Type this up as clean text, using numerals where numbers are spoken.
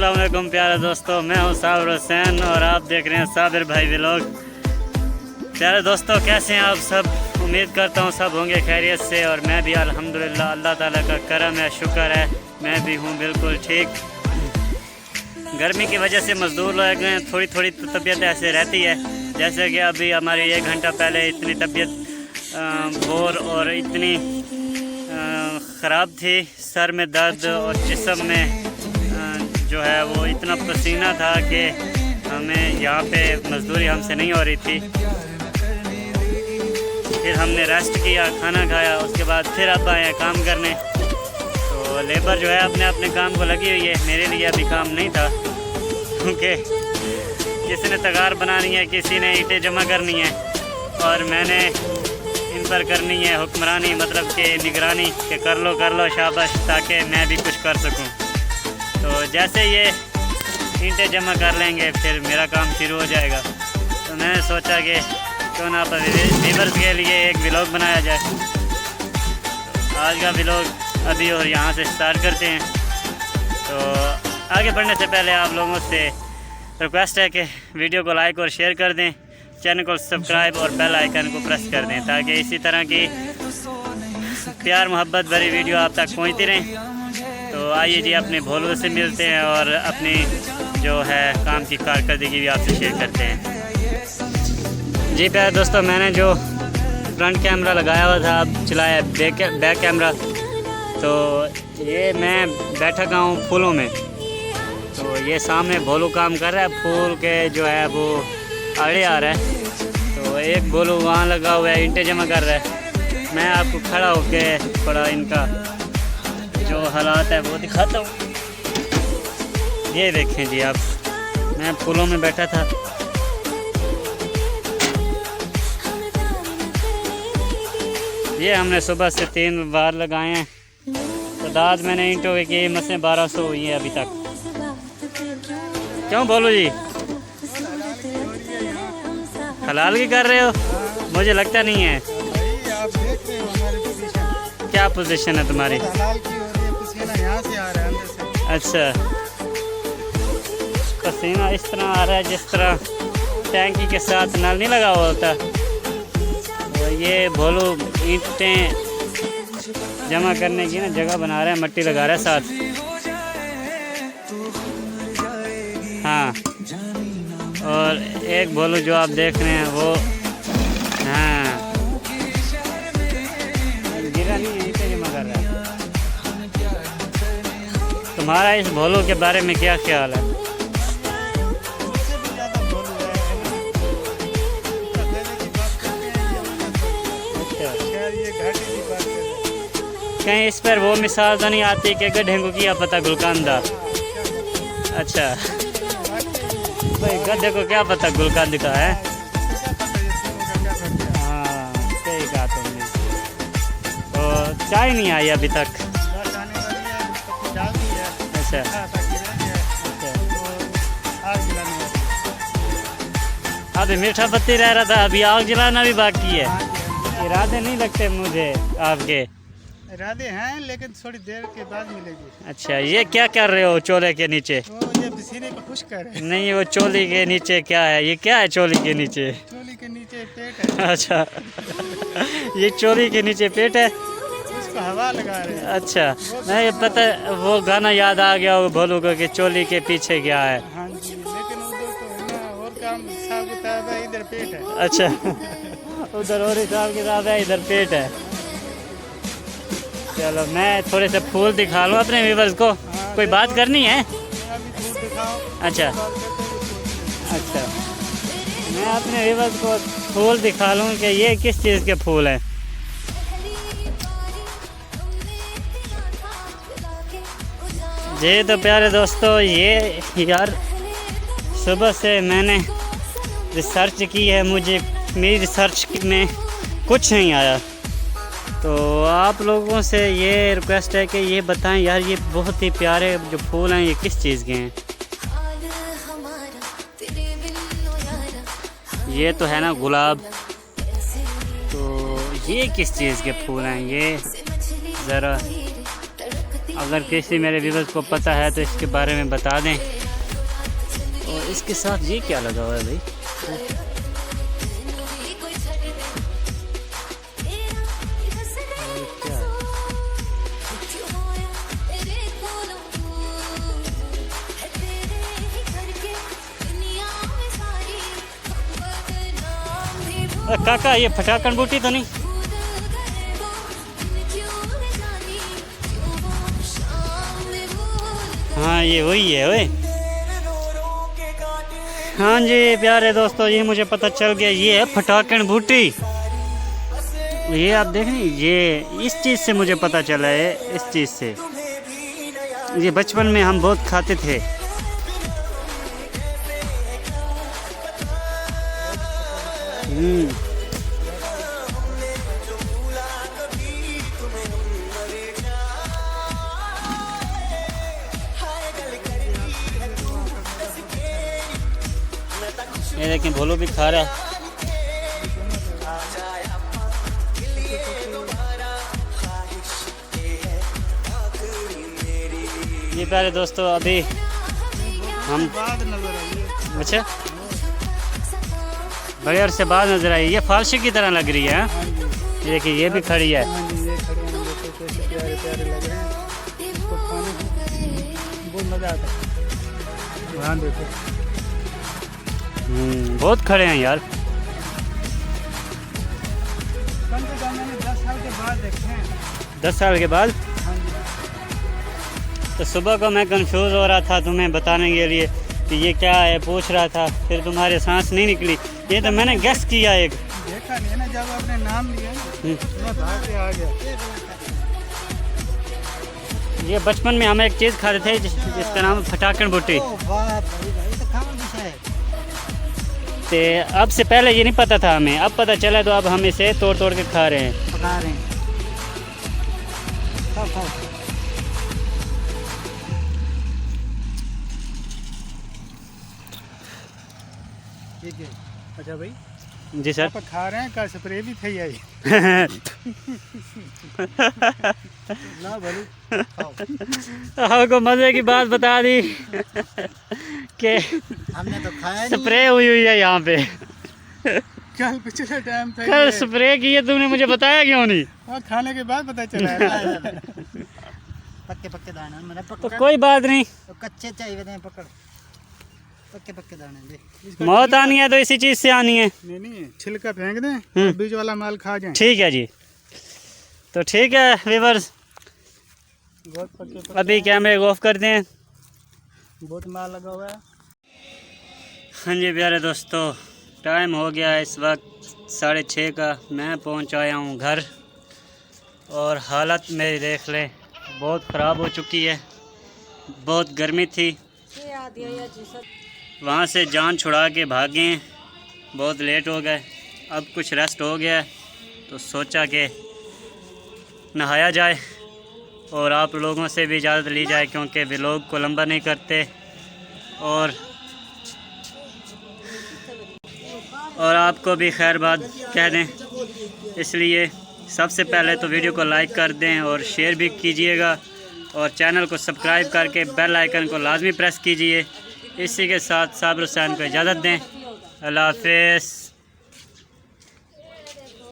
अस्सलाम वालेकुम प्यारे दोस्तों, मैं हूं साबिर हुसैन और आप देख रहे हैं साबिर भाई व्लॉग। प्यारे दोस्तों, कैसे हैं आप सब? उम्मीद करता हूं सब होंगे खैरियत से और मैं भी अल्हम्दुलिल्लाह, अल्लाह ताला का करम है, शुक्र है, मैं भी हूं बिल्कुल ठीक। गर्मी की वजह से मज़दूर लोग हैं, थोड़ी थोड़ी तबीयत ऐसे रहती है। जैसे कि अभी हमारी 1 घंटा पहले इतनी तबीयत बोर और इतनी ख़राब थी, सर में दर्द और जिस्म में जो है वो इतना पसीना था कि हमें यहाँ पे मजदूरी हमसे नहीं हो रही थी। फिर हमने रेस्ट किया, खाना खाया, उसके बाद फिर अब आए काम करने। तो लेबर जो है अपने अपने काम को लगी हुई है। मेरे लिए अभी काम नहीं था क्योंकि किसी ने तगार बनानी है, किसी ने ईंटें जमा करनी है और मैंने इन पर करनी है हुक्मरानी, मतलब कि निगरानी कि कर लो शाबाश, ताकि मैं भी कुछ कर सकूं। तो जैसे ये ईंटें जमा कर लेंगे फिर मेरा काम शुरू हो जाएगा। तो मैंने सोचा कि क्यों ना व्यूअर्स के लिए एक व्लॉग बनाया जाए। तो आज का व्लॉग अभी और यहाँ से स्टार्ट करते हैं। तो आगे बढ़ने से पहले आप लोगों से रिक्वेस्ट है कि वीडियो को लाइक और शेयर कर दें, चैनल को सब्सक्राइब और बेल आइकन को प्रेस कर दें ताकि इसी तरह की प्यार मोहब्बत भरी वीडियो आप तक पहुंचती रहें। तो आइए जी, अपने भोलों से मिलते हैं और अपनी जो है काम की कारकर्दगी भी आपसे शेयर करते हैं। जी प्यारे दोस्तों, मैंने जो फ्रंट कैमरा लगाया हुआ था अब चलाया बैक कैमरा। तो ये मैं बैठा हुआ हूँ फूलों में। तो ये सामने भोलू काम कर रहा है, फूल के जो है वो आड़े आ रहा है। तो एक भोलू वहाँ लगा हुआ है, ईंटें जमा कर रहा है। मैं आपको खड़ा होके थोड़ा इनका जो हालात है वो दिखाता हूँ। ये देखें जी आप, मैं फूलों में बैठा था। ये हमने सुबह से 3 बार लगाए हैं। तादाद मैंने ईंटों की मसें 1200 हुई हैं अभी तक। क्यों बोलो जी, हलाल की कर रहे हो? मुझे लगता नहीं है। आप देख रहे हो हमारी पोजीशन, क्या पोजीशन है तुम्हारी? हलाल की हो रही है, पसीना यहाँ से आ रहा है अंदर से। अच्छा, पसीना इस तरह आ रहा है जिस तरह टैंकी के साथ नल नहीं लगा हुआ होता। तो ये भोलू ईंटें जमा करने की ना जगह बना रहे हैं, मट्टी लगा रहा है साथ। हाँ, और एक भोलू जो आप देख रहे हैं वो हाँ गिरा नहीं, ईंटें जमा कर रहा है। तुम्हारा इस भोलू के बारे में क्या ख्याल है? कहीं इस पर वो मिसाल तो नहीं आती कि गड्ढे को किया पता गुलकंदा। अच्छा भाई, गड्ढे को क्या पता गुलकंद का है। हाँ सही कहा तुमने। तो चाय नहीं आई अभी तक? अच्छा अभी मीठा पत्ती रह रहा था, अभी आग जलाना भी बाकी है। इरादे नहीं लगते मुझे आपके? इरादे हैं लेकिन थोड़ी देर के बाद मिलेगी। अच्छा, ये क्या कर रहे हो चोले के नीचे? वो ये पसीने को खुश कर है। नहीं, वो चोली के नीचे क्या है? ये क्या है चोली के नीचे? चोली के नीचे पेट है। अच्छा ये चोली के नीचे पेट है, उसको हवा लगा रहे हैं। अच्छा, नहीं पता, वो गाना याद आ गया भोलू को कि चोली के पीछे क्या है। हाँ जी, लेकिन उधर तो है ना और काम हिसाब किताब है, इधर पेट है। अच्छा उधर और हिसाब किताब है, इधर पेट है। चलो मैं थोड़े से फूल दिखा लूँ अपने व्यूअर्स को। कोई बात करनी है? अच्छा अच्छा, मैं अपने व्यूअर्स को फूल दिखा लूँ कि ये किस चीज़ के फूल हैं। जी तो प्यारे दोस्तों, ये यार सुबह से मैंने रिसर्च की है, मुझे मेरी रिसर्च में कुछ नहीं आया। तो आप लोगों से ये रिक्वेस्ट है कि ये बताएं यार, ये बहुत ही प्यारे जो फूल हैं ये किस चीज़ के हैं? ये तो है ना गुलाब, तो ये किस चीज़ के फूल हैं? ये ज़रा अगर किसी मेरे व्यूअर्स को पता है तो इसके बारे में बता दें। और इसके साथ ये क्या लगा हुआ है भाई? क्या है? काका ये फटाकन बूटी तो नहीं? हाँ ये वही है ओए। हाँ जी प्यारे दोस्तों, ये मुझे पता चल गया, ये है फटाकन बूटी। ये आप देख रहे हैं, ये इस चीज़ से मुझे पता चला है, इस चीज़ से। ये बचपन में हम बहुत खाते थे। ये देखें भोलू भी खा रहा है। ये प्यारे दोस्तों अभी हम बाद नजर आई है। अच्छा बड़े से बाद नजर आई। ये फालसी की तरह लग रही है। हाँ जी, ये देखिए ये भी खड़ी है। हाँ जी, ये खड़े हैं, देखो कैसे प्यारे प्यारे लग रहे हैं। इसको खाने में बहुत मजा आता है। वहाँ देखो बहुत खड़े हैं यार। कम से कम मैंने 10 साल के बाद देखे हैं। 10 साल के बाद? हाँ जी। तो सुबह को मैं कंफ्यूज हो रहा था तुम्हें बताने के लिए कि ये क्या है, पूछ रहा था, फिर तुम्हारे सांस नहीं निकली। ये तो मैंने गेस किया एक। देखा नहीं है ना, जब आपने नाम लिया मैं भाग के आ गया। ये बचपन में हम एक चीज़ खाते थे जिसका नाम फटाकन बूटी। तो अब से पहले ये नहीं पता था हमें, अब पता चला तो अब हम इसे तोड़ तोड़ के खा रहे हैं। पका रहे हैं। खाओ खाओ। ठीक है। अच्छा भाई जी सर। आप खा रहे हैं, का स्प्रे भी थी आई ना भलू खाओ। आपको मजे की बात बता दी कि हमने तो खाया स्प्रे हुई है यहाँ पे। कल पिछले टाइम था कल स्प्रे की है, तुमने मुझे बताया क्यों नहीं? और खाने के बाद पता चला पक्के पक्के दाने मैंने तो कोई बात नहीं, तो कच्चे चाहिए थे पकड़ पक्के पक्के दाने दे। मौत आनी है तो इसी चीज़ से आनी है। नहीं छिलका फेंक दें, बीज वाला माल खा जाए। ठीक है जी, तो ठीक है व्यूअर्स, बहुत पक्के अभी कैमरे ऑफ करते हैं। बहुत माल लगा हुआ है। हाँ जी प्यारे दोस्तों, टाइम हो गया है इस वक्त 6:30 का। मैं पहुंच आया हूं घर और हालत मेरी देख लें, बहुत ख़राब हो चुकी है। बहुत गर्मी थी, वहाँ से जान छुड़ा के भागे, बहुत लेट हो गए। अब कुछ रेस्ट हो गया है तो सोचा कि नहाया जाए और आप लोगों से भी इजाज़त ली जाए, क्योंकि व्लॉग को लंबा नहीं करते। और आपको भी खैर बात कह दें, इसलिए सबसे पहले तो वीडियो को लाइक कर दें और शेयर भी कीजिएगा और चैनल को सब्सक्राइब करके बेल आइकन को लाजमी प्रेस कीजिए। इसी के साथ साबिर हुसैन को इजाज़त दें। अल्लाह हाफ़िज़।